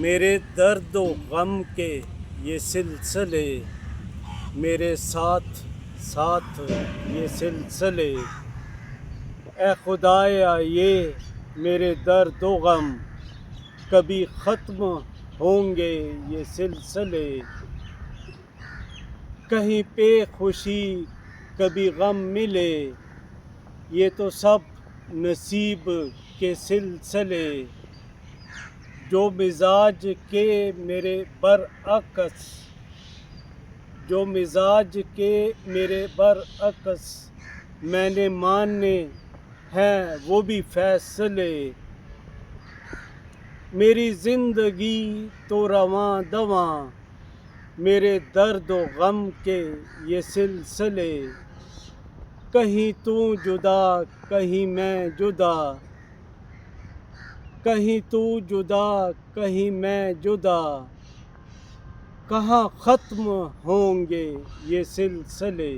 میرے درد و غم کے یہ سلسلے، میرے ساتھ ساتھ یہ سلسلے، اے خدایا یہ میرے درد و غم کبھی ختم ہوں گے یہ سلسلے، کہیں پہ خوشی کبھی غم ملے، یہ تو سب نصیب کے سلسلے، جو مزاج کے میرے برعکس، جو مزاج کے میرے برعکس میں نے ماننے ہیں وہ بھی فیصلے، میری زندگی تو رواں دواں، میرے درد و غم کے یہ سلسلے، کہیں تو جدا کہیں میں جدا، کہیں تو جدا کہیں میں جدا، کہاں ختم ہوں گے یہ سلسلے۔